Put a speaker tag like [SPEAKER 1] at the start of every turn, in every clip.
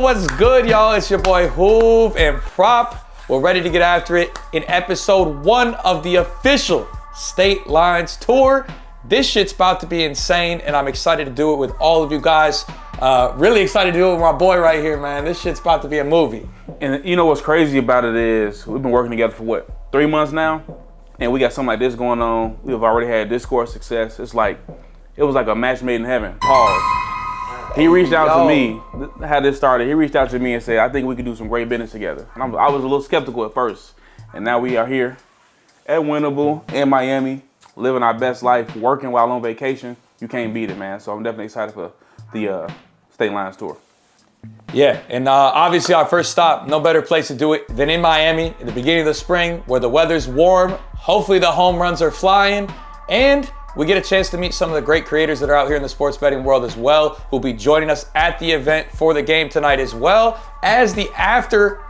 [SPEAKER 1] what's good, y'all? It's your boy Hoove and Prop. We're ready to get after it in episode 1 of the official State Lines Tour. This shit's about to be insane, and I'm excited to do it with all of you guys. Really excited to do it with my boy right here, man. This shit's about to be a movie.
[SPEAKER 2] And you know what's crazy about it is we've been working together for what, 3 months now? And we got something like this going on. We've already had Discord success. It was like a match made in heaven. Pause. He reached out to me, how this started. He reached out to me and said, I think we could do some great business together. And I was a little skeptical at first. And now we are here at Winnable in Miami, living our best life, working while on vacation. You can't beat it, man. So I'm definitely excited for the State Lines Tour.
[SPEAKER 1] Yeah, and obviously our first stop, no better place to do it than in Miami in the beginning of the spring where the weather's warm. Hopefully the home runs are flying, and we get a chance to meet some of the great creators that are out here in the sports betting world as well, who'll be joining us at the event for the game tonight, as well as the after.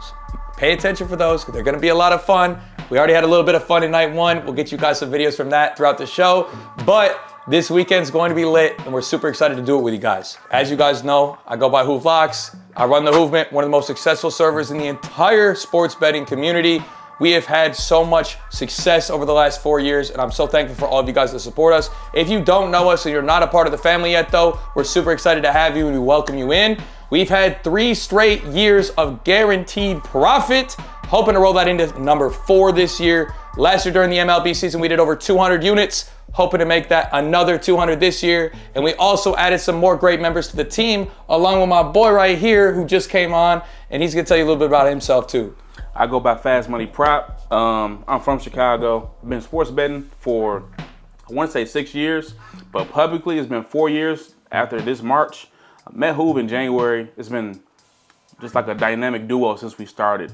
[SPEAKER 1] Pay attention for those, because they're going to be a lot of fun. We already had a little bit of fun in night 1. We'll get you guys some videos from that throughout the show. But this weekend's going to be lit, and we're super excited to do it with you guys. As you guys know, I go by Hoove Locks. I run the Hoovement, one of the most successful servers in the entire sports betting community. We have had so much success over the last 4 years, and I'm so thankful for all of you guys that support us. If you don't know us and you're not a part of the family yet, though, we're super excited to have you and we welcome you in. We've had 3 straight years of guaranteed profit, hoping to roll that into number 4 this year. Last year during the MLB season, we did over 200 units, hoping to make that another 200 this year. And we also added some more great members to the team, along with my boy right here who just came on, and he's gonna tell you a little bit about himself too.
[SPEAKER 2] I go by Fast Money Prop. I'm from Chicago. I've been sports betting for, I want to say 6 years, but publicly it's been 4 years after this March. I met Hoove in January. It's been just like a dynamic duo since we started.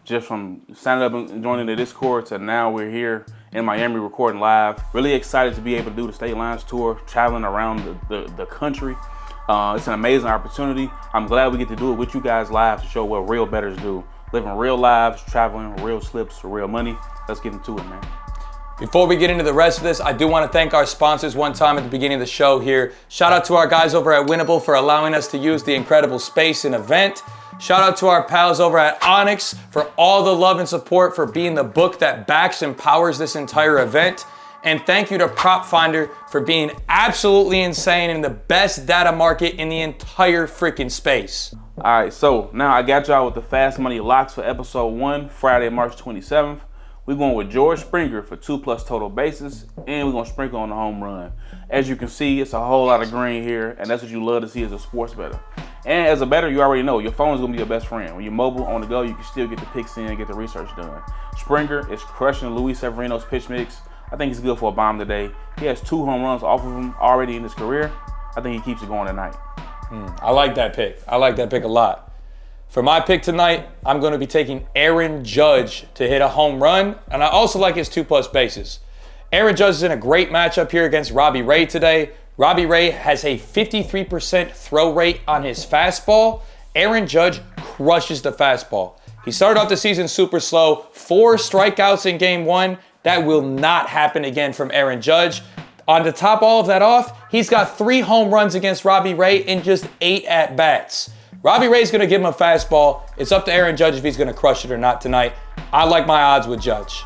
[SPEAKER 2] Just from signing up and joining the Discord to now we're here in Miami recording live. Really excited to be able to do the State Lines Tour, traveling around the country. It's an amazing opportunity. I'm glad we get to do it with you guys live to show what real bettors do. Living real lives, traveling, real slips, real money. Let's get into it, man.
[SPEAKER 1] Before we get into the rest of this, I do want to thank our sponsors one time at the beginning of the show here. Shout out to our guys over at Winnable for allowing us to use the incredible space and event. Shout out to our pals over at Onyx for all the love and support for being the book that backs and powers this entire event. And thank you to Prop Finder for being absolutely insane and the best data market in the entire freaking space.
[SPEAKER 2] All right, so now I got y'all with the Fast Money Locks for episode 1, Friday, March 27th. We're going with George Springer for 2+ total bases, and we're going to sprinkle on the home run. As you can see, it's a whole lot of green here, and that's what you love to see as a sports bettor. And as a bettor, you already know your phone is going to be your best friend. When you're mobile, on the go, you can still get the picks in, get the research done. Springer is crushing Luis Severino's pitch mix. I think he's good for a bomb today. He has 2 home runs off of him already in his career. I think he keeps it going tonight.
[SPEAKER 1] I like that pick. I like that pick a lot. For my pick tonight, I'm going to be taking Aaron Judge to hit a home run, and I also like his 2+ bases. Aaron Judge is in a great matchup here against Robbie Ray today. Robbie Ray has a 53% throw rate on his fastball. Aaron Judge crushes the fastball. He started off the season super slow, 4 strikeouts in game 1. That will not happen again from Aaron Judge. On to top all of that off, he's got 3 home runs against Robbie Ray in just 8 at-bats. Robbie Ray's gonna give him a fastball. It's up to Aaron Judge if he's gonna crush it or not tonight. I like my odds with Judge.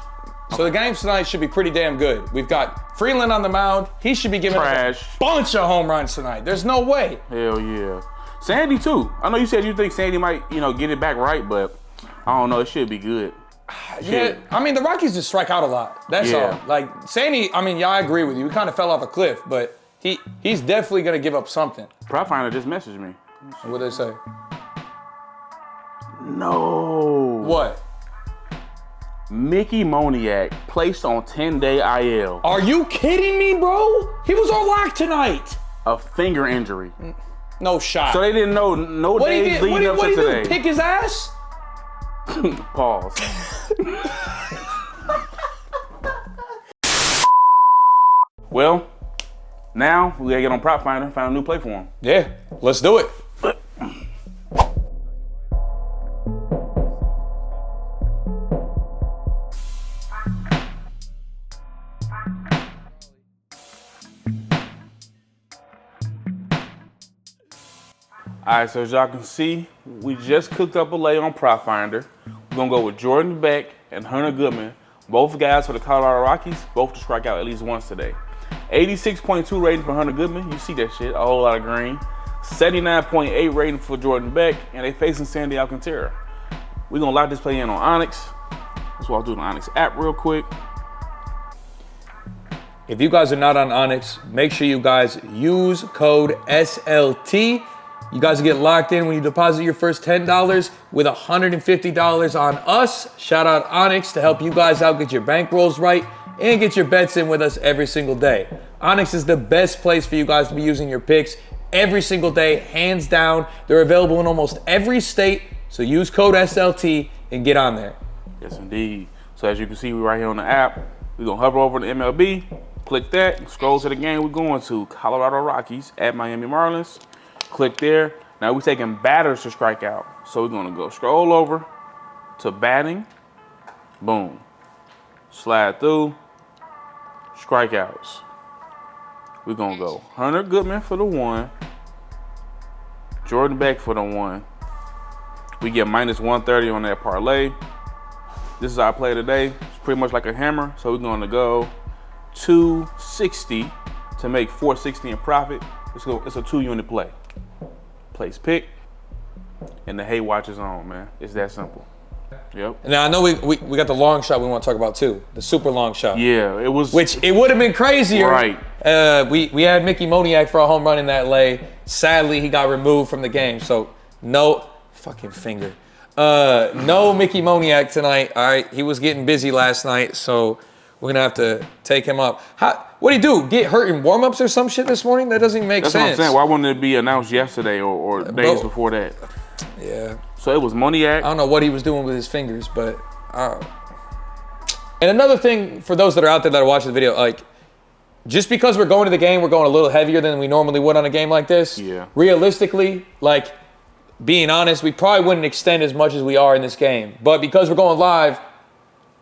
[SPEAKER 1] So the games tonight should be pretty damn good. We've got Freeland on the mound. He should be giving us a bunch of home runs tonight. There's no way.
[SPEAKER 2] Hell yeah. Sandy too. I know you said you think Sandy might, get it back right, but I don't know, it should be good.
[SPEAKER 1] Yeah, I mean, the Rockies just strike out a lot. That's all. Like, Sandy, I agree with you. He kind of fell off a cliff, but he's definitely going to give up something.
[SPEAKER 2] Prop Finder just messaged me.
[SPEAKER 1] What'd they say?
[SPEAKER 2] No.
[SPEAKER 1] What?
[SPEAKER 2] Mickey Moniak placed on 10-day IL.
[SPEAKER 1] Are you kidding me, bro? He was on lock tonight.
[SPEAKER 2] A finger injury.
[SPEAKER 1] No shot.
[SPEAKER 2] So they didn't know no days leading up to today.
[SPEAKER 1] What did he do? Pick his ass?
[SPEAKER 2] Pause. Well, now we gotta get on Prop Finder, find a new play for him.
[SPEAKER 1] Yeah, let's do it.
[SPEAKER 2] All right, so as y'all can see, we just cooked up a lay on Prop Finder. We're gonna go with Jordan Beck and Hunter Goodman, both guys for the Colorado Rockies, both to strike out at least once today. 86.2 rating for Hunter Goodman, you see that shit, a whole lot of green. 79.8 rating for Jordan Beck, and they facing Sandy Alcantara. We're gonna lock this play in on Onyx. That's what I'll do the Onyx app real quick.
[SPEAKER 1] If you guys are not on Onyx, make sure you guys use code SLT. You guys get locked in when you deposit your first $10 with $150 on us. Shout out Onyx to help you guys out, get your bankrolls right, and get your bets in with us every single day. Onyx is the best place for you guys to be using your picks every single day, hands down. They're available in almost every state, so use code SLT and get on there.
[SPEAKER 2] Yes, indeed. So as you can see, we're right here on the app. We're gonna hover over to MLB, click that, scroll to the game we're going to, Colorado Rockies at Miami Marlins. Click there. Now we're taking batters to strike out. So we're gonna go scroll over to batting, boom. Slide through, strikeouts. We're gonna go Hunter Goodman for the 1, Jordan Beck for the 1. We get minus 130 on that parlay. This is our play today. It's pretty much like a hammer. So we're gonna go 260 to make 460 in profit. It's a 2-unit play. Place pick, and the hay watch is on, man. It's that simple. Yep.
[SPEAKER 1] Now I know we got the long shot we want to talk about too, the super long shot.
[SPEAKER 2] Yeah, it was.
[SPEAKER 1] Which it would have been crazier.
[SPEAKER 2] Right.
[SPEAKER 1] We had Mickey Moniak for a home run in that lay. Sadly, he got removed from the game, so no fucking finger. No Mickey Moniak tonight. All right, he was getting busy last night, so we're gonna have to take him up. What did he do? Get hurt in warm-ups or some shit this morning? That doesn't even make sense.
[SPEAKER 2] That's what I'm saying. Why wouldn't it be announced yesterday or days before that?
[SPEAKER 1] Yeah.
[SPEAKER 2] So it was Moniak.
[SPEAKER 1] I don't know what he was doing with his fingers, but and another thing for those that are out there that are watching the video, like, just because we're going to the game, we're going a little heavier than we normally would on a game like this.
[SPEAKER 2] Yeah.
[SPEAKER 1] Realistically, like, being honest, we probably wouldn't extend as much as we are in this game. But because we're going live,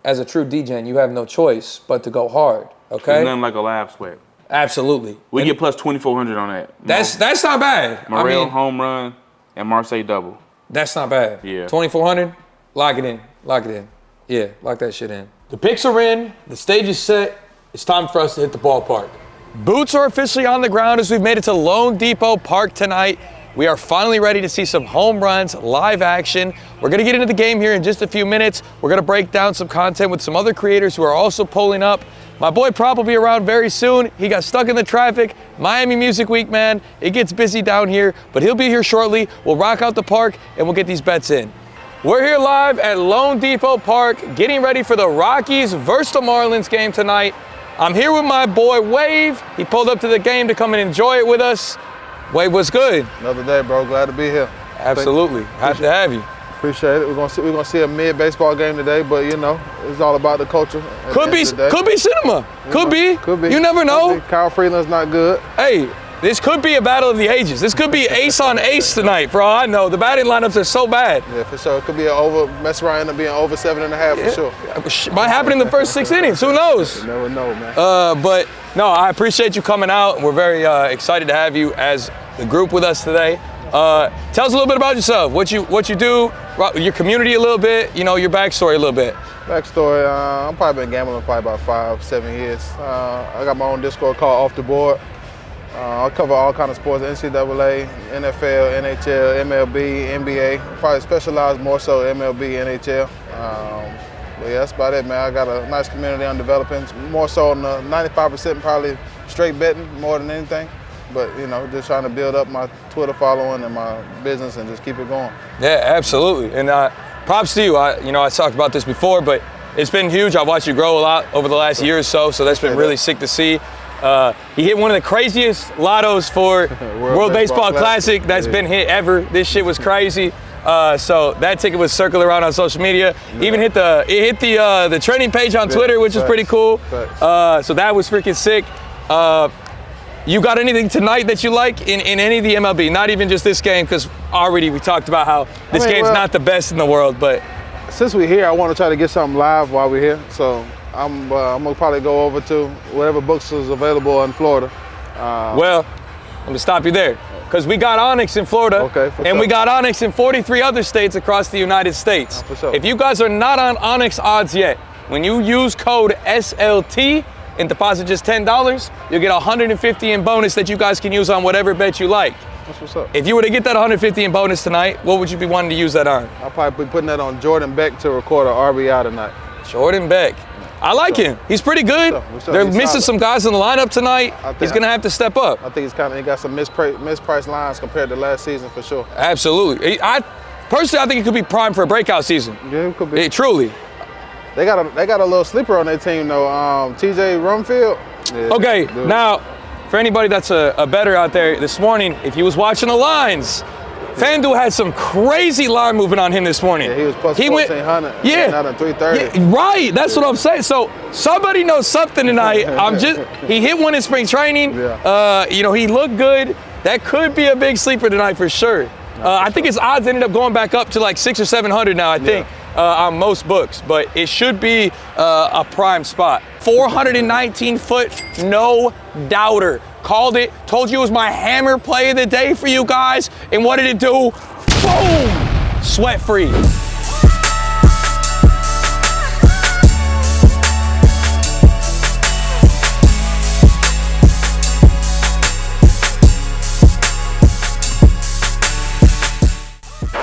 [SPEAKER 1] as a true DJ, you have no choice but to go hard. Okay.
[SPEAKER 2] There's nothing like a live sweat.
[SPEAKER 1] Absolutely.
[SPEAKER 2] We get plus 2,400 on that.
[SPEAKER 1] That's not bad.
[SPEAKER 2] Morel home run and Marseille double.
[SPEAKER 1] That's not bad.
[SPEAKER 2] Yeah.
[SPEAKER 1] 2,400. Lock it in. Lock it in. Yeah. Lock that shit in. The picks are in. The stage is set. It's time for us to hit the ballpark. Boots are officially on the ground as we've made it to Lone Depot Park tonight. We are finally ready to see some home runs, live action. We're gonna get into the game here in just a few minutes. We're gonna break down some content with some other creators who are also pulling up. My boy Prop will be around very soon. He got stuck in the traffic. Miami Music Week, man. It gets busy down here, but he'll be here shortly. We'll rock out the park and we'll get these bets in. We're here live at Lone Depot Park, getting ready for the Rockies versus the Marlins game tonight. I'm here with my boy Wave. He pulled up to the game to come and enjoy it with us. Wave, what's good?
[SPEAKER 3] Another day, bro. Glad to be here.
[SPEAKER 1] Absolutely. Happy to have you.
[SPEAKER 3] Appreciate it. We're gonna see a mid baseball game today, but you know, it's all about the culture.
[SPEAKER 1] Could be cinema. Could be. You never know.
[SPEAKER 3] Kyle Freeland's not good.
[SPEAKER 1] Hey, this could be a battle of the ages. This could be ace on ace tonight, for all I know. The batting lineups are so bad.
[SPEAKER 3] Yeah, for sure. It could be mess around end up being over 7.5 for sure.
[SPEAKER 1] Might happen in the first 6 innings. Who knows?
[SPEAKER 3] You never know, man.
[SPEAKER 1] But no, I appreciate you coming out. We're very excited to have you as the group with us today. Tell us a little bit about yourself. What you do, your community a little bit, you know, your backstory a little bit.
[SPEAKER 3] Backstory, I've probably been gambling for about 5-7 years. I got my own Discord called Off the Board. I cover all kind of sports, NCAA, NFL, NHL, MLB, NBA. Probably specialize more so MLB, NHL. But yeah, that's about it, man. I got a nice community I'm developing. More so on the 95% probably straight betting more than anything. But, you know, just trying to build up my Twitter following and my business and just keep it going.
[SPEAKER 1] Yeah, absolutely. And props to you. I talked about this before, but it's been huge. I've watched you grow a lot over the last year or so that's been really sick to see. He hit one of the craziest lottos for World Baseball Classic that's been hit ever. This shit was crazy. So that ticket was circling around on social media. Even hit the trending page on Twitter, which is pretty cool. So that was freaking sick. You got anything tonight that you like in any of the MLB? Not even just this game, because already we talked about how this game's not the best in the world, but.
[SPEAKER 3] Since we're here, I want to try to get something live while we're here. So I'm gonna probably go over to whatever books is available in Florida.
[SPEAKER 1] Well, Let me stop you there. Because we got Onyx in Florida,
[SPEAKER 3] Okay, for
[SPEAKER 1] and
[SPEAKER 3] sure.
[SPEAKER 1] we got Onyx in 43 other states across the United States.
[SPEAKER 3] For sure.
[SPEAKER 1] If you guys are not on Onyx odds yet, when you use code SLT and deposit just $10, you'll get $150 in bonus that you guys can use on whatever bet you like.
[SPEAKER 3] That's what's up.
[SPEAKER 1] If you were to get that $150 in bonus tonight, what would you be wanting to use that on?
[SPEAKER 3] I'll probably be putting that on Jordan Beck to record an RBI tonight.
[SPEAKER 1] Jordan Beck. I like him. He's pretty good.
[SPEAKER 3] For sure.
[SPEAKER 1] They're
[SPEAKER 3] He's
[SPEAKER 1] missing
[SPEAKER 3] solid.
[SPEAKER 1] some guys in the lineup tonight. He's going to have to step up.
[SPEAKER 3] I think he got some mispriced lines compared to last season for sure.
[SPEAKER 1] Absolutely. Personally, I think it could be prime for a breakout season.
[SPEAKER 3] Yeah, it could be.
[SPEAKER 1] Truly.
[SPEAKER 3] They got a little sleeper on their team though. TJ Rumfield. Yeah,
[SPEAKER 1] Okay,
[SPEAKER 3] dude.
[SPEAKER 1] now, for anybody that's a bettor out there this morning, if he was watching the lines, FanDuel had some crazy line movement on him this morning.
[SPEAKER 3] Yeah, he was plus 1,400.
[SPEAKER 1] Yeah.
[SPEAKER 3] Not at 330.
[SPEAKER 1] Yeah, right, that's what I'm saying. So somebody knows something tonight. He hit one in spring training.
[SPEAKER 3] Yeah.
[SPEAKER 1] He looked good. That could be a big sleeper tonight for sure. I think his odds ended up going back up to like 600 or 700 now, I think, on most books, but it should be a prime spot. 419 foot, no doubter. Called it, told you it was my hammer play of the day for you guys, and what did it do? Boom! Sweat free.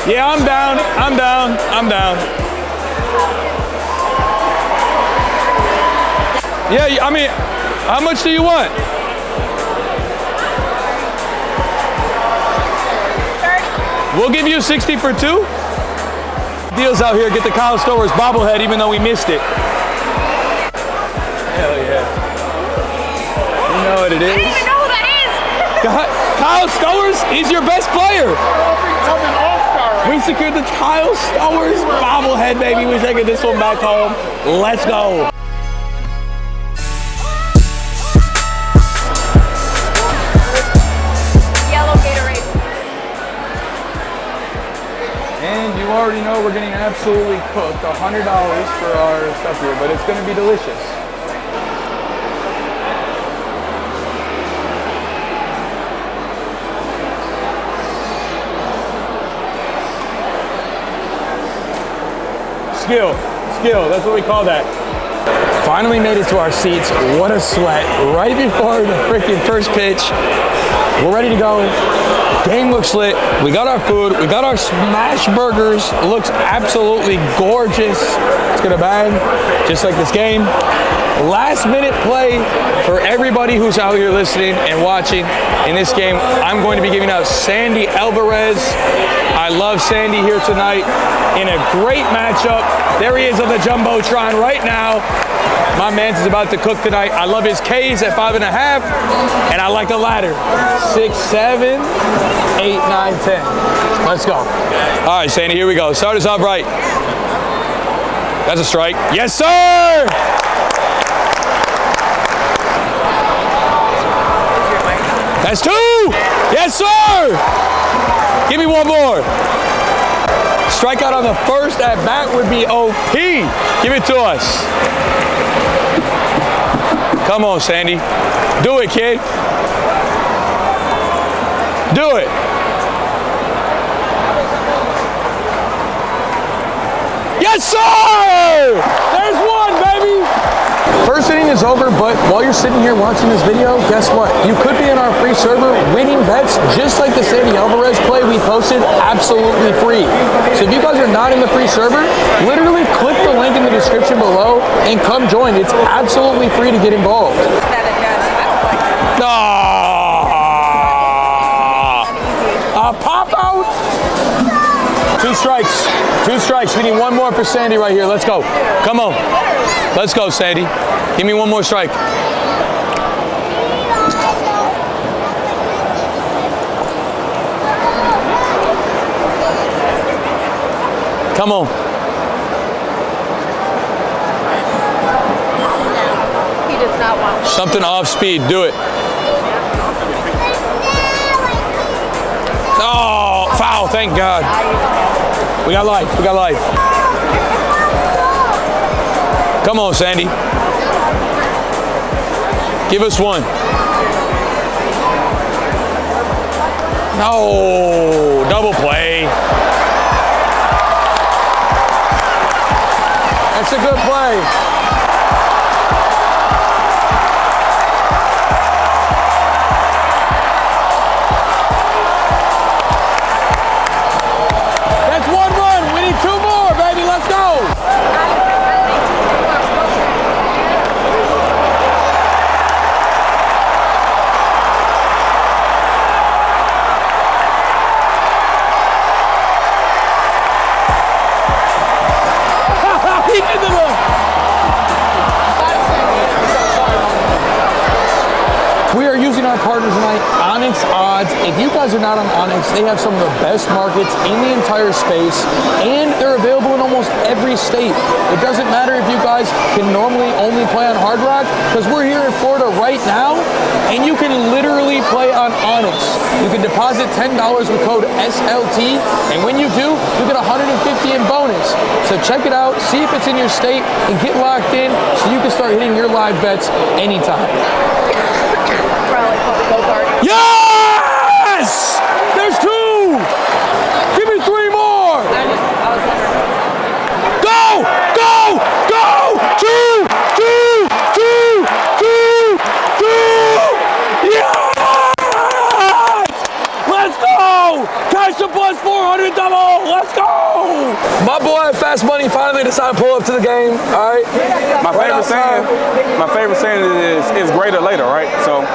[SPEAKER 1] Yeah, I'm down. Yeah, I mean, how much do you want? 30. We'll give you 60 for 2. Deals out here, get the Kyle Stowers bobblehead even though we missed it. Hell yeah. You know what it is.
[SPEAKER 4] I don't even know who that is.
[SPEAKER 1] Kyle Stowers is your best player. We secured the Kyle Stowers bobblehead, baby. We're taking this one back home. Let's go.
[SPEAKER 4] Yellow Gatorade.
[SPEAKER 1] And you already know we're getting absolutely cooked. $100 for our stuff here, but it's going to be delicious. Skill, that's what we call that. Finally made it to our seats. What a sweat. Right before the freaking first pitch. We're ready to go. Game looks lit. We got our food. We got our smash burgers. It looks absolutely gorgeous. It's gonna bang, just like this game. Last minute play for everybody who's out here listening and watching in this game. I'm going to be giving out Sandy Alvarez. I love Sandy here tonight in a great matchup. There he is on the Jumbotron right now. My man's is about to cook tonight. I love his K's at 5.5, and I like the ladder. 6, 7, 8, 9, 10. Let's go. All right, Sandy, here we go. Start us off right. That's a strike. Yes, sir! That's 2! Yes, sir! Give me one more. Strikeout on the first at bat would be OP. Give it to us. Come on, Sandy. Do it, kid. Do it. Yes, sir! There's one, baby. First inning is over, but while you're sitting here watching this video, guess what? You could be in our free server winning bets just like the Sandy Alvarez play we posted absolutely free. So if you guys are not in the free server, literally click the link in the description below and come join. It's absolutely free to get involved. A pop out. 2 strikes. 2 strikes. We need one more for Sandy right here. Let's go. Come on. Let's go, Sandy. Give me one more strike. Come on.
[SPEAKER 4] He does not want.
[SPEAKER 1] Something off speed. Do it. Oh, foul. Thank God. We got life. We got life. Come on, Sandy. Give us one. No, double play. That's a good play. That's one run. We need two more, baby. Let's go. We are using our partner tonight, Onyx Odds. If you guys are not on Onyx, they have some of the best markets in the entire space, and they're available in almost every state. It doesn't matter if you guys can normally only play on Hard Rock, because we're here in Florida right now, and you can literally play on Onyx. You can deposit $10 with code SLT, and when you do, you get $150 in bonus. So check it out, see if it's in your state, and get locked in so you can start hitting your live bets anytime. Yes! There's two! Give me three more! Go! Go! Go! Two! Two! Two! Two! Two! Yes! Let's go! Cash the plus 400 double! Let's go! My boy at Fast Money finally decided to pull up to the game. All right.
[SPEAKER 2] My favorite saying is greater later, right? So.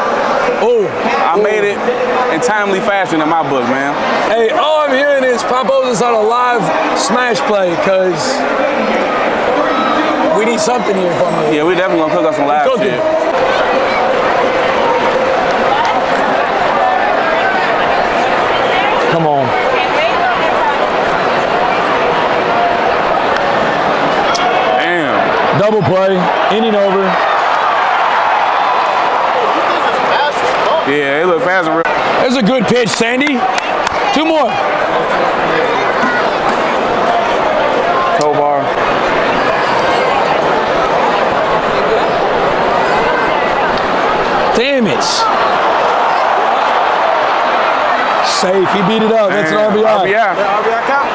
[SPEAKER 2] I made it in timely fashion in my book, man.
[SPEAKER 1] Hey, all I'm hearing is Papo's on a live smash play, because we need something here from you.
[SPEAKER 2] Yeah, we definitely gonna cook us some live shit.
[SPEAKER 1] Come on.
[SPEAKER 2] Damn.
[SPEAKER 1] Double play, inning over.
[SPEAKER 2] Yeah, it looked fast and real.
[SPEAKER 1] There's a good pitch, Sandy. Two more.
[SPEAKER 2] Tovar.
[SPEAKER 1] Damn it. Safe, he beat it up. That's an RBI.
[SPEAKER 2] RBI count.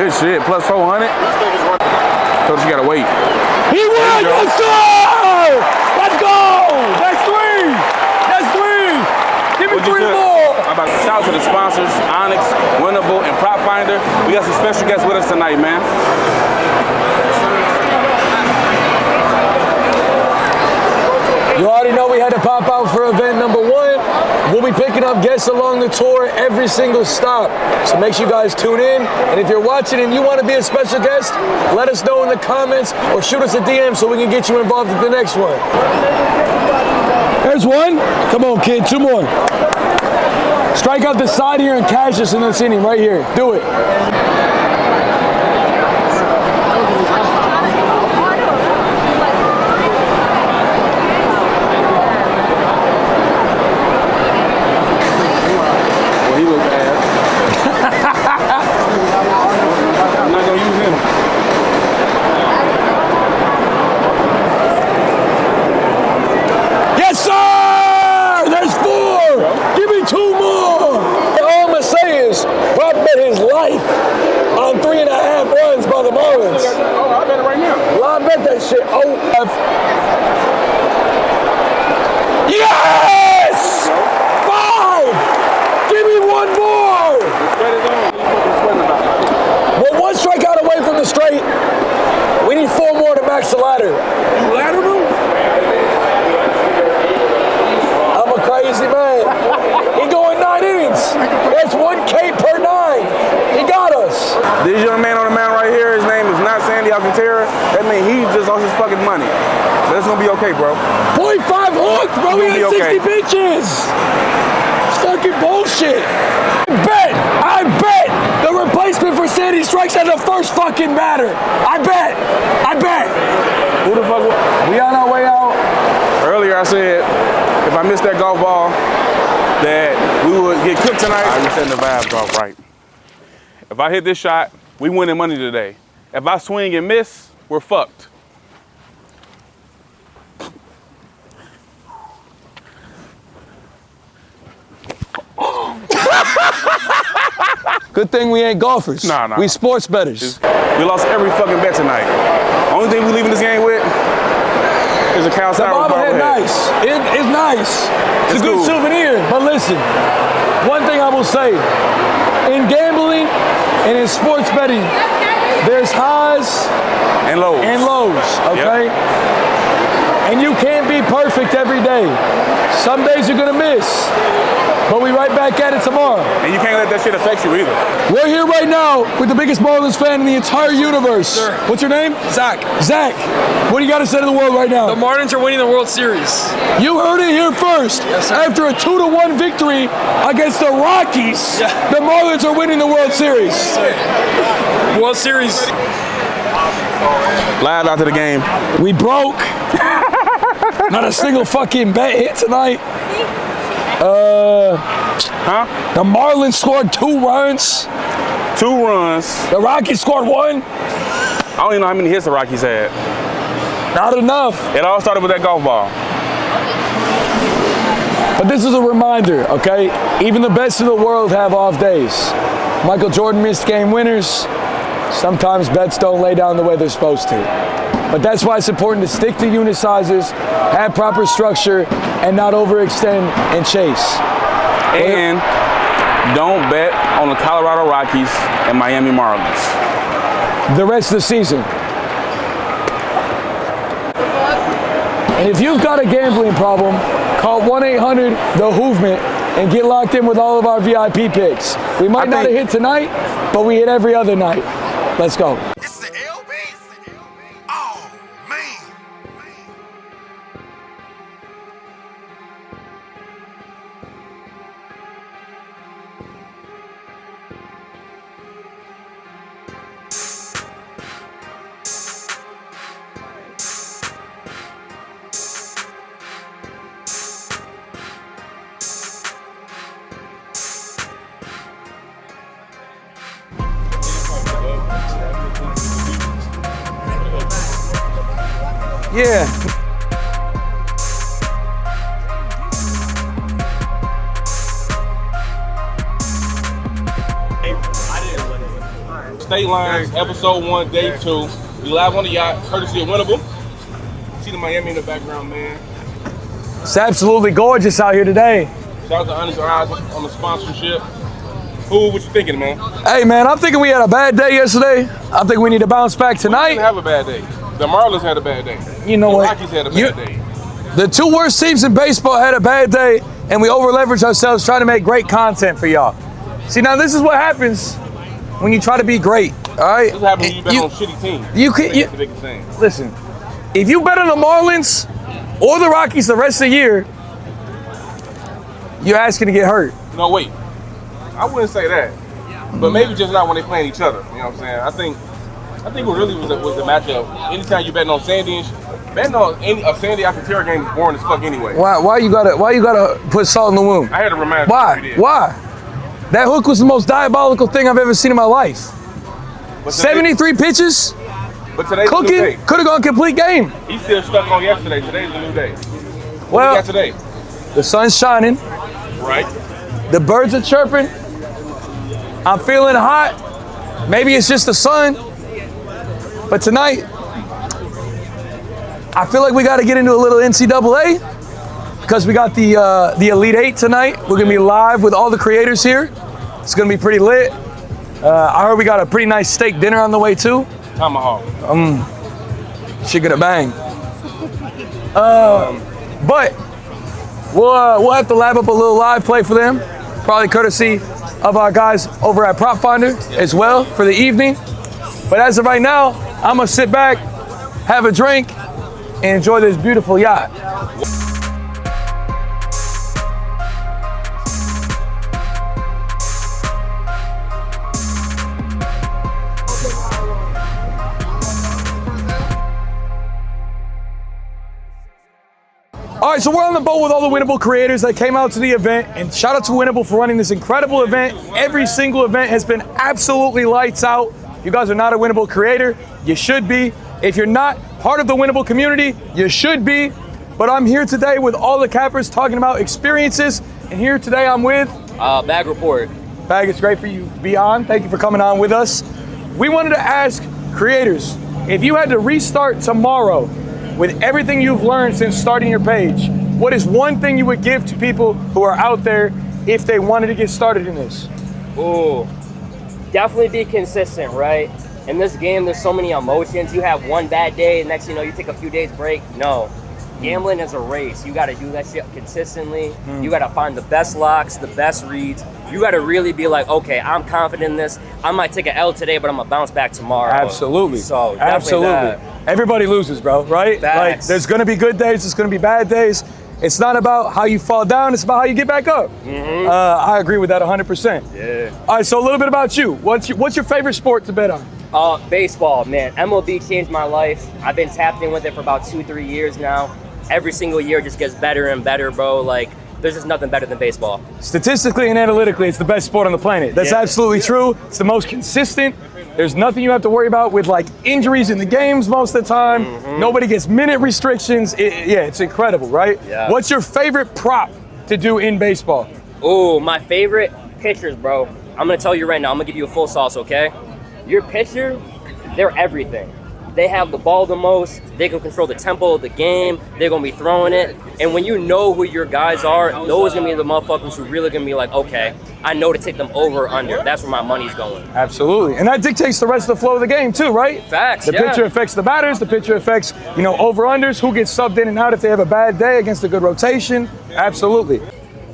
[SPEAKER 2] Good shit, plus 400. Coach, you gotta wait.
[SPEAKER 1] He won! Let's go! Let's go! That's three! That's three! Give me three more!
[SPEAKER 2] Shout out to the sponsors, Onyx, Winnable, and Prop Finder. We got some special guests with us tonight, man.
[SPEAKER 1] You already know we had to pop out for event number one. We'll be picking up guests along the tour every single stop. So make sure you guys tune in. And if you're watching and you want to be a special guest, let us know in the comments or shoot us a DM so we can get you involved with the next one. There's one. Come on, kid. Two more. Strike out the side here and cash us in this inning right here. Do it. Yes! 5! Give me one more! We're one strikeout away from the straight. We need 4 more to max the ladder. You lateral? I'm a crazy man. He going 9 innings. That's 1K per 9. He got us.
[SPEAKER 2] This young man on the mound right here, his name is not Sandy Alcantara. That means he just lost his fucking money. But it's gonna be okay, bro.
[SPEAKER 1] 0.5 hook, bro. We got 60 pitches. It's fucking bullshit. I bet the replacement for Sandy strikes at the first fucking batter. I bet.
[SPEAKER 2] Who the fuck?
[SPEAKER 1] We on our way out.
[SPEAKER 2] Earlier I said, if I missed that golf ball, that we would get cooked tonight. I'm setting the vibes off right. If I hit this shot, we winning money today. If I swing and miss, we're fucked.
[SPEAKER 1] Good thing we ain't golfers.
[SPEAKER 2] Nah.
[SPEAKER 1] We sports bettors.
[SPEAKER 2] We lost every fucking bet tonight. Only thing we leaving this game with is a cow
[SPEAKER 1] The
[SPEAKER 2] sour
[SPEAKER 1] bobblehead nice. It's nice. It's a good
[SPEAKER 2] cool.
[SPEAKER 1] souvenir. But listen, one thing I will say, in gambling and in sports betting, there's highs
[SPEAKER 2] and lows.
[SPEAKER 1] Okay?
[SPEAKER 2] Yep.
[SPEAKER 1] And you can't be perfect every day. Some days you're gonna miss, but we right back at it tomorrow.
[SPEAKER 2] And you can't let that shit affect you either.
[SPEAKER 1] We're here right now with the biggest Marlins fan in the entire universe.
[SPEAKER 5] Sure.
[SPEAKER 1] What's your name?
[SPEAKER 5] Zach,
[SPEAKER 1] Zach. What do you got to say to the world right now?
[SPEAKER 5] the Marlins are winning the World Series.
[SPEAKER 1] You heard it here first.
[SPEAKER 5] Yes, sir.
[SPEAKER 1] After a 2-1 victory against the Rockies,
[SPEAKER 5] Yeah.
[SPEAKER 1] the Marlins are winning the World Series.
[SPEAKER 5] World Series.
[SPEAKER 2] Live after the game.
[SPEAKER 1] We broke. Not a single fucking bet hit tonight. The Marlins scored 2 runs.
[SPEAKER 2] 2 runs.
[SPEAKER 1] The Rockies scored 1.
[SPEAKER 2] I don't even know how many hits the Rockies had.
[SPEAKER 1] Not enough.
[SPEAKER 2] It all started with that golf ball.
[SPEAKER 1] But this is a reminder, okay? Even the best in the world have off days. Michael Jordan missed game winners. Sometimes bets don't lay down the way they're supposed to. But that's why it's important to stick to unit sizes, have proper structure, and not overextend and chase.
[SPEAKER 2] And don't bet on the Colorado Rockies and Miami Marlins.
[SPEAKER 1] The rest of the season. And if you've got a gambling problem, call 1-800-THE-Hoovement and get locked in with all of our VIP picks. We might not have hit tonight, but we hit every other night. Let's go.
[SPEAKER 6] This is the LB? Oh, man.
[SPEAKER 1] Yeah.
[SPEAKER 7] State Lines, episode 1, day 2. We live on the yacht, courtesy of Winnable. See the Miami in the background, man.
[SPEAKER 1] It's absolutely gorgeous out here today.
[SPEAKER 7] Shout out to Onyx on the sponsorship. Hoove, what you thinking, man?
[SPEAKER 1] Hey, man, I'm thinking we had a bad day yesterday. I think we need to bounce back
[SPEAKER 7] We
[SPEAKER 1] tonight.
[SPEAKER 7] didn't have a bad day. The Marlins had a bad day.
[SPEAKER 1] You know
[SPEAKER 7] the
[SPEAKER 1] what?
[SPEAKER 7] Rockies had a bad day.
[SPEAKER 1] The 2 worst teams in baseball had a bad day, and we over-leveraged ourselves trying to make great content for y'all. See, now this is what happens when you try to be great, all right?
[SPEAKER 7] This happens when you bet on shitty teams. That's the biggest thing.
[SPEAKER 1] Listen, if you bet on the Marlins or the Rockies the rest of the year, you're asking to get hurt.
[SPEAKER 7] No, wait. I wouldn't say that. But maybe just not when they playing each other. You know what I'm saying? I think what really was the matchup. Anytime you betting on Sandy and betting on a Sandy after Terra game is boring as fuck anyway.
[SPEAKER 1] Why you gotta put salt in the wound?
[SPEAKER 7] I had to remind you.
[SPEAKER 1] Why? That hook was the most diabolical thing I've ever seen in my life.
[SPEAKER 7] But today,
[SPEAKER 1] 73 pitches,
[SPEAKER 7] but today's a new
[SPEAKER 1] cooking,
[SPEAKER 7] day.
[SPEAKER 1] could have gone complete game.
[SPEAKER 7] He's still stuck on yesterday. Today's a new day. What
[SPEAKER 1] Well,
[SPEAKER 7] we got today?
[SPEAKER 1] the sun's shining,
[SPEAKER 7] Right.
[SPEAKER 1] the birds are chirping, I'm feeling hot. Maybe it's just the sun, but tonight, I feel like we got to get into a little NCAA because we got the Elite 8 tonight. We're gonna be live with all the creators here. It's gonna be pretty lit. I heard we got a pretty nice steak dinner on the way too.
[SPEAKER 7] Tomahawk.
[SPEAKER 1] Shit gonna bang. But we'll have to lab up a little live play for them, probably courtesy of our guys over at Prop Finder as well for the evening. But as of right now, I'm gonna sit back, have a drink, and enjoy this beautiful yacht. All right, so we're on the boat with all the Winnable creators that came out to the event, and shout out to Winnable for running this incredible event. Every single event has been absolutely lights out. If you guys are not a Winnable creator, you should be. If you're not part of the Winnable community, you should be. But I'm here today with all the cappers talking about experiences, and here today I'm with
[SPEAKER 8] Bag report. Bag, it's great for you to be on. Thank you for coming on with us. We wanted to ask creators, if you had to restart tomorrow with everything you've learned since starting your page, what is one thing you would give to people who are out there if they wanted to get started in this?
[SPEAKER 9] Ooh, definitely be consistent, right? In this game, there's so many emotions. You have one bad day, next you know, you take a few days break. No. Gambling is a race. You got to do that shit consistently. You got to find the best locks, the best reads. You got to really be like, okay, I'm confident in this. I might take an L today, but I'm going to bounce back tomorrow.
[SPEAKER 8] Absolutely.
[SPEAKER 9] So
[SPEAKER 8] absolutely.
[SPEAKER 9] that.
[SPEAKER 8] Everybody loses, bro, right?
[SPEAKER 9] Facts.
[SPEAKER 8] Like, there's going to be good days, there's going to be bad days. It's not about how you fall down, it's about how you get back up. I agree with that 100%.
[SPEAKER 9] Yeah.
[SPEAKER 8] All right, so a little bit about you. What's your favorite sport to bet on?
[SPEAKER 9] Baseball, man. MLB changed my life. I've been tapped in with it for about 2-3 years now. Every single year just gets better and better, bro. Like, there's just nothing better than baseball.
[SPEAKER 8] Statistically and analytically, it's the best sport on the planet. That's absolutely true. It's the most consistent. There's nothing you have to worry about with like injuries in the games most of the time. Nobody gets minute restrictions. It's incredible, right?
[SPEAKER 9] Yeah.
[SPEAKER 8] What's your favorite prop to do in baseball?
[SPEAKER 9] Oh, my favorite pitchers, bro. I'm gonna tell you right now, I'm gonna give you a full sauce, okay? Your pitcher, they're everything. They have the ball the most, they can control the tempo of the game, they're gonna be throwing it. And when you know who your guys are, those are gonna be the motherfuckers who really gonna be like, okay, I know to take them over or under. That's where my money's going.
[SPEAKER 8] Absolutely. And that dictates the rest of the flow of the game too, right?
[SPEAKER 9] Facts,
[SPEAKER 8] The pitcher affects the batters, the pitcher affects, over-unders, who gets subbed in and out if they have a bad day against a good rotation. Absolutely.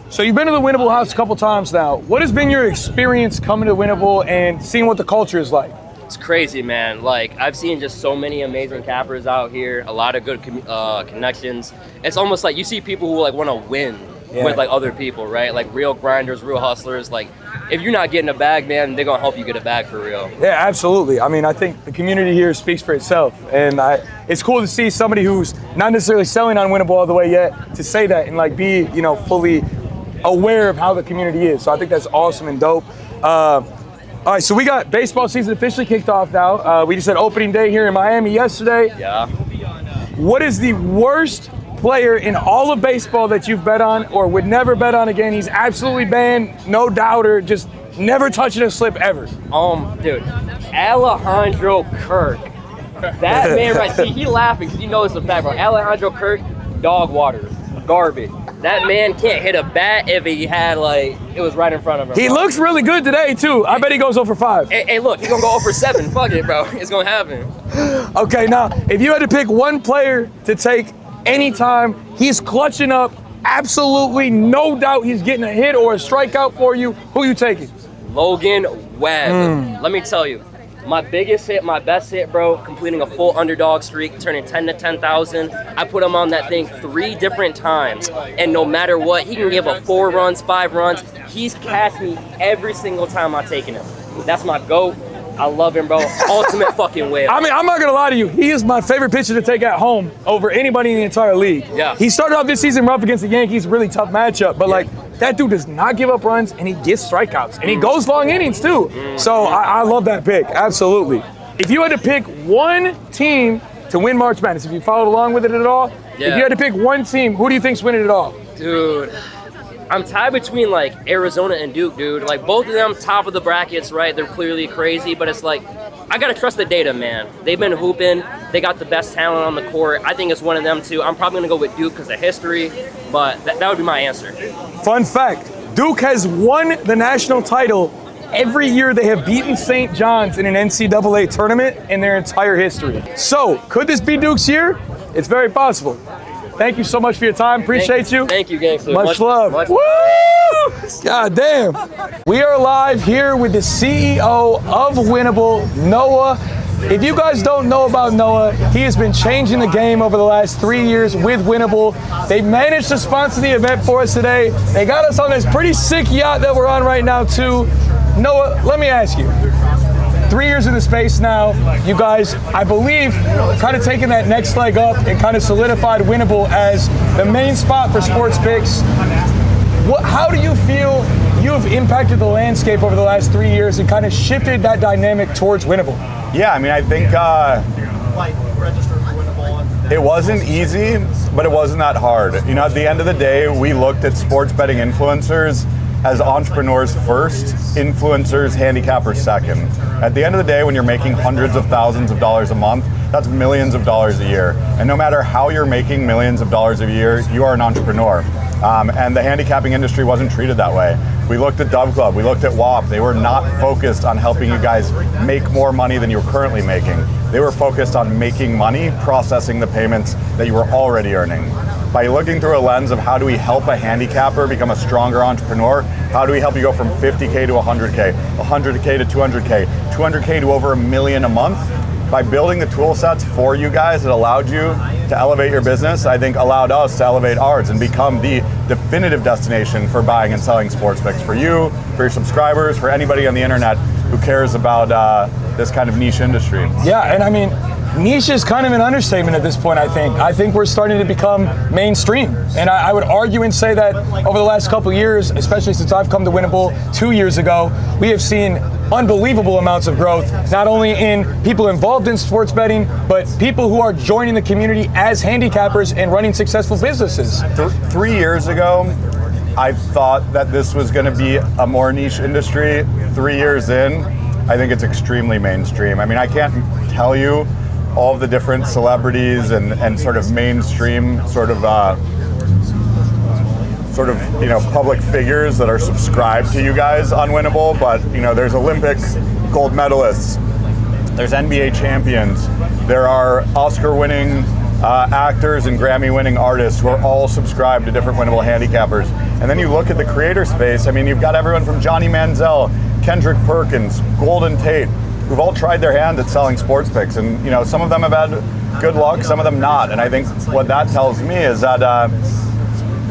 [SPEAKER 8] So you've been to the Winnable House a couple times now. What has been your experience coming to Winnable and seeing what the culture is like?
[SPEAKER 9] It's crazy, man. Like, I've seen just so many amazing cappers out here, a lot of good connections. It's almost like you see people who like want to win with like other people, right? Like real grinders, real hustlers. Like, if you're not getting a bag, man, they're gonna help you get a bag for real.
[SPEAKER 8] Yeah, absolutely. I mean, I think the community here speaks for itself, and it's cool to see somebody who's not necessarily selling on Winnable all the way yet to say that and like be, fully aware of how the community is. So I think that's awesome and dope. All right, so we got baseball season officially kicked off now. We just had opening day here in Miami yesterday.
[SPEAKER 9] Yeah.
[SPEAKER 8] What is the worst player in all of baseball that you've bet on or would never bet on again? He's absolutely banned, no doubter, just never touching a slip ever.
[SPEAKER 9] Dude, Alejandro Kirk. That man right, see, he laughing because it's a fact, bro. Alejandro Kirk, dog water, garbage. That man can't hit a bat if he had, it was right in front of him.
[SPEAKER 8] He looks really good today, too. I bet he goes 0 for 5.
[SPEAKER 9] Hey, look, he's going to go 0 for 7. Fuck it, bro. It's going to happen.
[SPEAKER 8] Okay, now, if you had to pick one player to take anytime, he's clutching up, absolutely no doubt he's getting a hit or a strikeout for you, who you taking?
[SPEAKER 9] Logan Webb. Let me tell you. My biggest hit, my best hit, bro, completing a full underdog streak, turning 10 to 10,000. I put him on that thing 3 different times. And no matter what, he can give up 4 runs, 5 runs. He's cashed me every single time I've taken him. That's my GOAT. I love him, bro. Ultimate fucking whale.
[SPEAKER 8] I mean, I'm not going to lie to you. He is my favorite pitcher to take at home over anybody in the entire league.
[SPEAKER 9] Yeah.
[SPEAKER 8] He started off this season rough against the Yankees, really tough matchup. But, that dude does not give up runs, and he gets strikeouts. And he goes long innings, too. So I love that pick. Absolutely. If you had to pick one team to win March Madness, if you followed along with it at all, if you had to pick one team, who do you think's winning it all?
[SPEAKER 9] Dude, I'm tied between Arizona and Duke, dude. Both of them top of the brackets, right? They're clearly crazy, but it's I gotta trust the data, man. They've been hooping. They got the best talent on the court. I think it's one of them too. I'm probably gonna go with Duke because of history, but that would be my answer.
[SPEAKER 8] Fun fact, Duke has won the national title every year they have beaten St. John's in an NCAA tournament in their entire history. So, could this be Duke's year? It's very possible. Thank you so much for your time. Appreciate you.
[SPEAKER 9] Thank you, gangster.
[SPEAKER 8] Much love. Woo! God damn. We are live here with the CEO of Winnable, Noah. If you guys don't know about Noah, he has been changing the game over the last 3 years with Winnable. They managed to sponsor the event for us today. They got us on this pretty sick yacht that we're on right now too. Noah, let me ask you. 3 years in the space now, you guys, I believe, kind of taking that next leg up and kind of solidified Winnable as the main spot for sports picks. How do you feel you have impacted the landscape over the last 3 years and kind of shifted that dynamic towards Winnable?
[SPEAKER 10] Yeah, I mean, I think it wasn't easy, but it wasn't that hard. At the end of the day, we looked at sports betting influencers as entrepreneurs first, influencers, handicappers second. At the end of the day, when you're making hundreds of thousands of dollars a month, that's millions of dollars a year. And no matter how you're making millions of dollars a year, you are an entrepreneur. And the handicapping industry wasn't treated that way. We looked at Dove Club, we looked at WAP. They were not focused on helping you guys make more money than you're currently making. They were focused on making money, processing the payments that you were already earning. By looking through a lens of how do we help a handicapper become a stronger entrepreneur, how do we help you go from 50K to 100K, 100K to 200K, 200K to over $1 million a month, by building the tool sets for you guys that allowed you to elevate your business, I think allowed us to elevate ours and become the definitive destination for buying and selling sports picks for you, for your subscribers, for anybody on the internet who cares about this kind of niche industry.
[SPEAKER 8] Yeah, and I mean, niche is kind of an understatement at this point, I think. I think we're starting to become mainstream. And I would argue and say that over the last couple of years, especially since I've come to Winnable 2 years ago, we have seen unbelievable amounts of growth, not only in people involved in sports betting, but people who are joining the community as handicappers and running successful businesses.
[SPEAKER 10] 3 years ago, I thought that this was going to be a more niche industry. 3 years in, I think it's extremely mainstream. I mean, I can't tell you all of the different celebrities and sort of mainstream sort of public figures that are subscribed to you guys on Winnable, but there's Olympic gold medalists, there's NBA champions, there are Oscar-winning actors and Grammy-winning artists who are all subscribed to different Winnable handicappers. And then you look at the creator space. I mean, you've got everyone from Johnny Manziel, Kendrick Perkins, Golden Tate, who've all tried their hand at selling sports picks, and some of them have had good luck, some of them not. And I think what that tells me is that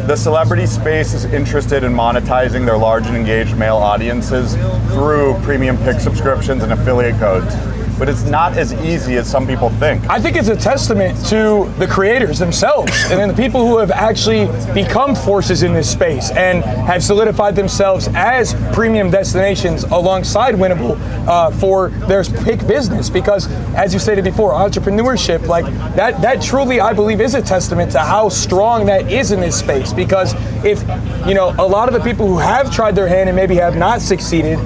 [SPEAKER 10] the celebrity space is interested in monetizing their large and engaged male audiences through premium pick subscriptions and affiliate codes. But it's not as easy as some people think.
[SPEAKER 8] I think it's a testament to the creators themselves and then the people who have actually become forces in this space and have solidified themselves as premium destinations alongside Winnable for their pick business. Because as you stated before, entrepreneurship, like that truly, I believe, is a testament to how strong that is in this space. Because if, a lot of the people who have tried their hand and maybe have not succeeded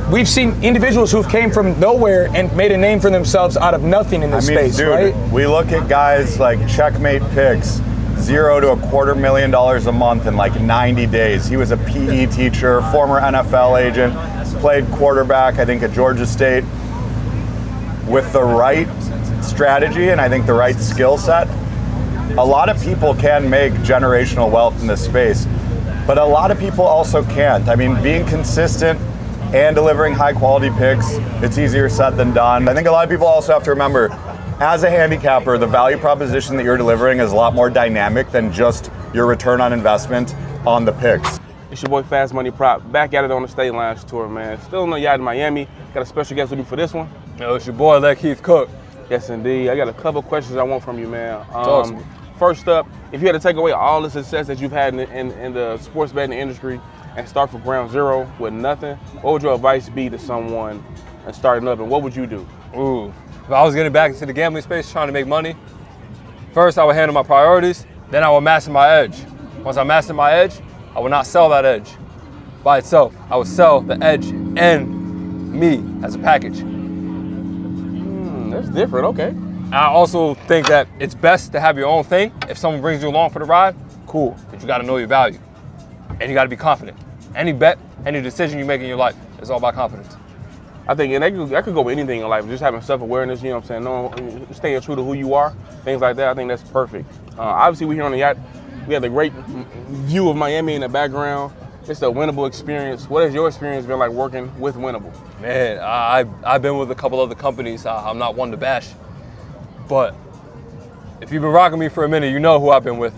[SPEAKER 8] we've seen individuals who've came from nowhere and made a name for themselves out of nothing in this space,
[SPEAKER 10] dude,
[SPEAKER 8] right?
[SPEAKER 10] We look at guys like Checkmate Picks, $0 to $250,000 a month in like 90 days. He was a PE teacher, former NFL agent, played quarterback, I think, at Georgia State. With the right strategy and I think the right skill set, a lot of people can make generational wealth in this space, but a lot of people also can't. I mean, being consistent and delivering high quality picks, it's easier said than done. I think a lot of people also have to remember, as a handicapper, the value proposition that you're delivering is a lot more dynamic than just your return on investment on the picks.
[SPEAKER 7] It's your boy Fast Money Prop, back at it on the Statelines tour, man. Still on the yacht in Miami. Got a special guest with me for this one.
[SPEAKER 5] Yo, it's your boy, Keith Cook.
[SPEAKER 7] Yes, indeed. I got a couple questions I want from you, man.
[SPEAKER 5] Talk to me.
[SPEAKER 7] First up, if you had to take away all the success that you've had in the sports betting industry and start from ground zero with nothing, what would your advice be to someone and starting up, and what would you do?
[SPEAKER 5] Ooh, if I was getting back into the gambling space trying to make money, first I would handle my priorities, then I would master my edge. Once I master my edge, I would not sell that edge by itself. I would sell the edge and me as a package.
[SPEAKER 7] That's different, okay.
[SPEAKER 5] I also think that it's best to have your own thing. If someone brings you along for the ride, cool, but you gotta know your value. And you gotta be confident. Any bet, any decision you make in your life is all about confidence.
[SPEAKER 7] I think, and that could go with anything in life, just having self-awareness, you know what I'm saying, knowing, staying true to who you are, things like that. I think that's perfect. Obviously, we're here on the yacht. We have a great view of Miami in the background. It's a Winnable experience. What has your experience been like working with Winnable?
[SPEAKER 5] Man, I've been with a couple other companies. I'm not one to bash. But if you've been rocking me for a minute, you know who I've been with.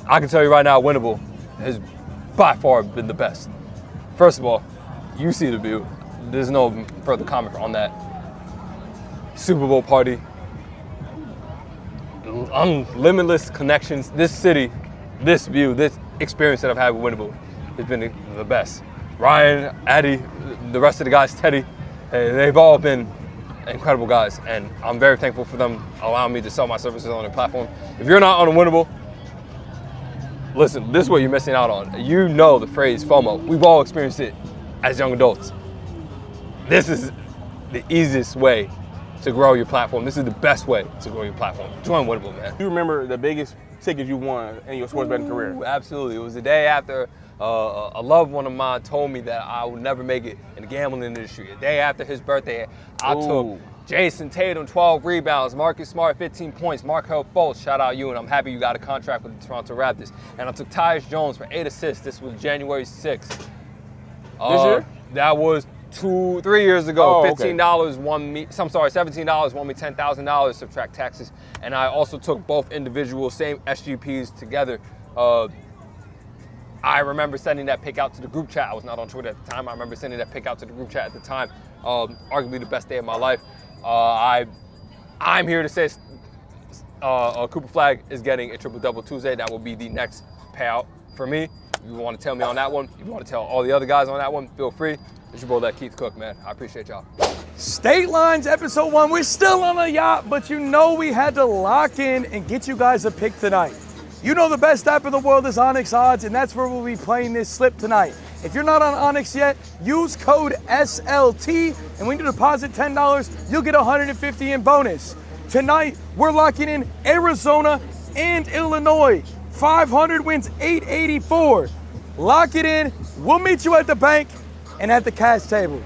[SPEAKER 5] I can tell you right now, Winnable has by far been the best. First of all, you see the view. There's no further comment on that. Super Bowl party, limitless connections. This city, this view, this experience that I've had with Winnable has been the best. Ryan, Addy, the rest of the guys, Teddy, they've all been incredible guys, and I'm very thankful for them allowing me to sell my services on their platform. If you're not on a Winnable, Listen, this is what you're missing out on. You know the phrase FOMO. We've all experienced it as young adults. This is the easiest way to grow your platform. This is the best way to grow your platform. Join Winnable, man.
[SPEAKER 7] You remember the biggest ticket you won in your sports betting career?
[SPEAKER 5] Absolutely. It was the day after a loved one of mine told me that I would never make it in the gambling industry. The day after his birthday, I took Jason Tatum, 12 rebounds, Marcus Smart, 15 points, Markelle Fultz, shout out you, and I'm happy you got a contract with the Toronto Raptors. And I took Tyus Jones for 8 assists. This was January 6th.
[SPEAKER 7] This year?
[SPEAKER 5] That was 3 years ago.
[SPEAKER 7] Oh,
[SPEAKER 5] $15 won me, $17 won me $10,000, subtract taxes. And I also took both individual, same SGPs together. I remember sending that pick out to the group chat. I was not on Twitter at the time. I remember sending that pick out to the group chat at the time. Arguably the best day of my life. I'm here to say Cooper Flag is getting a triple-double Tuesday. That will be the next payout for me. If you want to tell me on that one, if you want to tell all the other guys on that one, feel free. It's your boy, Keith Cook, man. I appreciate y'all.
[SPEAKER 8] State Lines episode 1. We're still on a yacht, but you know we had to lock in and get you guys a pick tonight. You know the best app in the world is Onyx Odds, and that's where we'll be playing this slip tonight. If you're not on Onyx yet, use code SLT, and when you deposit $10, you'll get $150 in bonus. Tonight, we're locking in Arizona and Illinois. 500 wins 884. Lock it in. We'll meet you at the bank and at the cash table.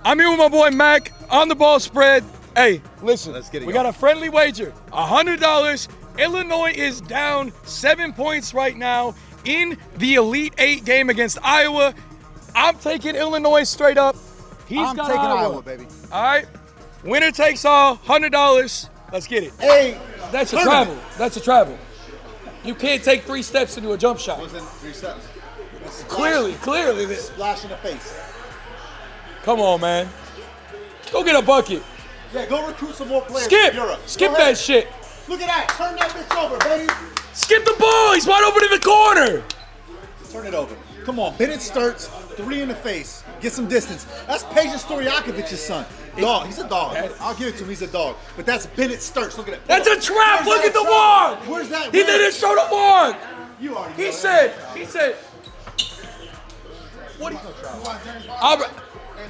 [SPEAKER 8] I'm here with my boy Mac on the ball spread. Hey, listen, we got a friendly wager, $100. Illinois is down 7 points right now in the Elite 8 game against Iowa. I'm taking Illinois straight up.
[SPEAKER 11] I'm taking Iowa, baby.
[SPEAKER 8] All right, winner takes all, $100. Let's get it.
[SPEAKER 11] Hey,
[SPEAKER 8] that's a travel. That's a travel. You can't take 3 steps to do a jump shot.
[SPEAKER 11] Wasn't 3 steps.
[SPEAKER 8] Clearly.
[SPEAKER 11] Splash in the face.
[SPEAKER 8] Come on, man. Go get a bucket.
[SPEAKER 11] Yeah, go recruit some more players from Europe.
[SPEAKER 8] Skip that shit.
[SPEAKER 11] Look at that. Turn that bitch over, baby.
[SPEAKER 8] Skip the ball. He's wide open in the corner.
[SPEAKER 11] Turn it over. Come on. Bennett starts 3 in the face. Get some distance. That's Peja Stojakovic's son. Dog. He's a dog. I'll give it to him. He's a dog. But that's Bennett Sturts. Look at it.
[SPEAKER 8] That's a trap. Look at the mark.
[SPEAKER 11] Where's that?
[SPEAKER 8] He didn't show the mark.
[SPEAKER 11] You already
[SPEAKER 8] He
[SPEAKER 11] know
[SPEAKER 8] said. What?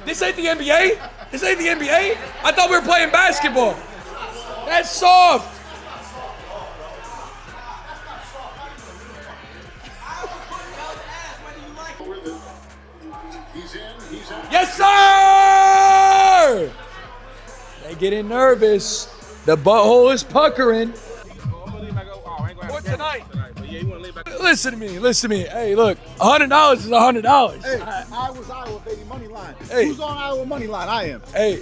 [SPEAKER 8] This ain't the NBA? This ain't the NBA? I thought we were playing basketball. That's soft. Yes, sir! They getting nervous. The butthole is puckering. What tonight? Listen to me. Hey, look, $100 is $100.
[SPEAKER 11] Hey, Iowa's Iowa, baby, money line.
[SPEAKER 8] Hey.
[SPEAKER 11] Who's on Iowa money line? I am.
[SPEAKER 8] Hey,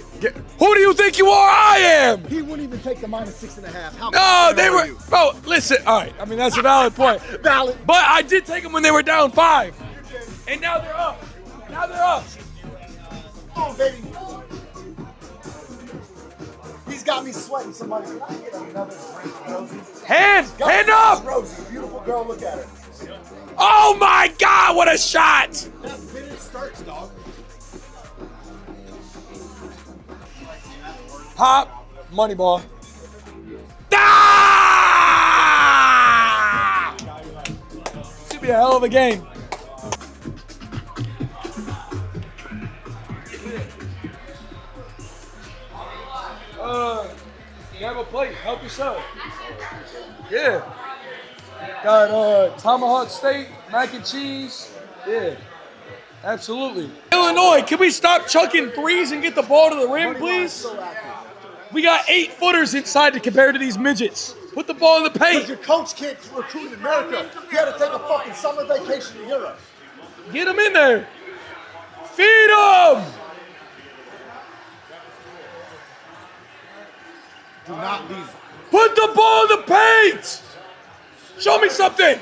[SPEAKER 8] who do you think you are? I am.
[SPEAKER 11] He wouldn't even take the -6.5. How
[SPEAKER 8] No, they were. Bro, listen. All right. I mean, that's a valid point.
[SPEAKER 11] Valid.
[SPEAKER 8] But I did take them when they were down 5, and now they're up.
[SPEAKER 11] Come on, baby. He's got me sweating. Somebody, can I get another drink, Rosie?
[SPEAKER 8] Hand up!
[SPEAKER 11] Rosie, beautiful girl, look at her.
[SPEAKER 8] Oh my God! What a shot!
[SPEAKER 11] That's Bennett Starks, dog.
[SPEAKER 8] Hop, money ball. Ah! Should be a hell of a game. Grab a plate. Help yourself. Yeah. Got tomahawk steak, mac and cheese. Yeah. Absolutely. Illinois, can we stop chucking threes and get the ball to the rim, please? We got 8-footers inside to compare to these midgets. Put the ball in the paint.
[SPEAKER 11] Because your coach can't recruit in America. He had to take a fucking summer vacation to Europe.
[SPEAKER 8] Get him in there. Feed him.
[SPEAKER 11] Do not leave.
[SPEAKER 8] Put the ball in the paint. Show me something.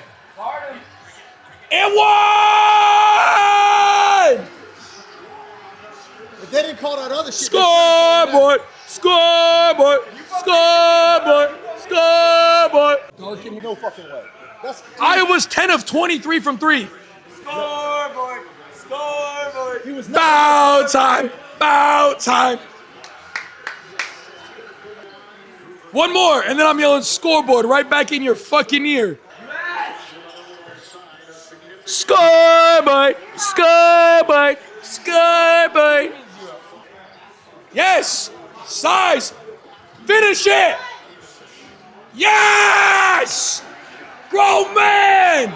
[SPEAKER 8] And one.
[SPEAKER 11] If they didn't call that other shit.
[SPEAKER 8] Scoreboard.
[SPEAKER 11] No fucking way. That's
[SPEAKER 8] Iowa's 10 of 23 from 3.
[SPEAKER 11] Scoreboard.
[SPEAKER 8] Bow time. Bow time. One more, and then I'm yelling scoreboard right back in your fucking ear. Scoreboard, scoreboard, scoreboard. Yes, size, finish it. Yes, grown man.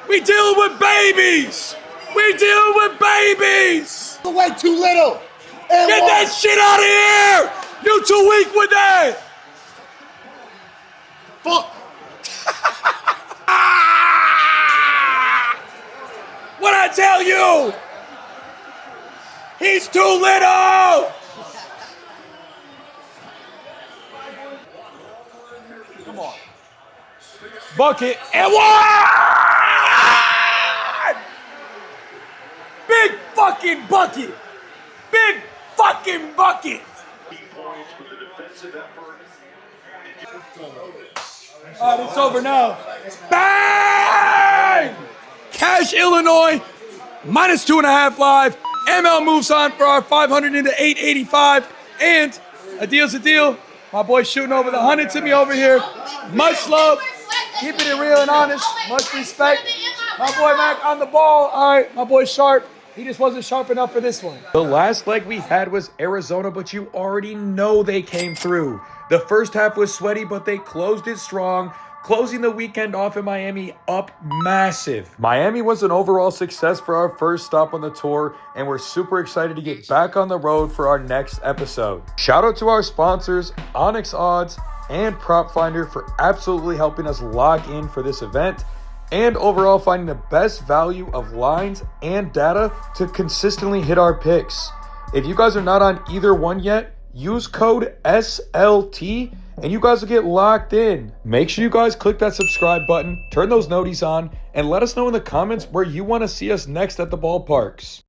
[SPEAKER 8] We dealing with babies. We dealing with babies.
[SPEAKER 11] Way too little. And
[SPEAKER 8] Get that shit out of here. You too weak with that.
[SPEAKER 11] Fuck.
[SPEAKER 8] What'd I tell you? He's too little. Come on. Bucket and one! Big fucking bucket. Big fucking bucket. All right, it's over now. Bang! Cash Illinois, -2.5 live. ML moves on for our 500 into 885. And a deal's a deal. My boy shooting over the 100 to me over here. Much love. Keeping it real and honest. Much respect. My boy Mac on the ball. All right, my boy Sharp. He just wasn't sharp enough for this one. The last leg we had was Arizona, but you already know they came through. The first half was sweaty, but they closed it strong, closing the weekend off in Miami up massive. Miami was an overall success for our first stop on the tour, and we're super excited to get back on the road for our next episode. Shout out to our sponsors, Onyx Odds and Prop Finder, for absolutely helping us lock in for this event, and overall finding the best value of lines and data to consistently hit our picks. If you guys are not on either one yet, use code SLT and you guys will get locked in. Make sure you guys click that subscribe button, turn those noties on, and let us know in the comments where you want to see us next at the ballparks.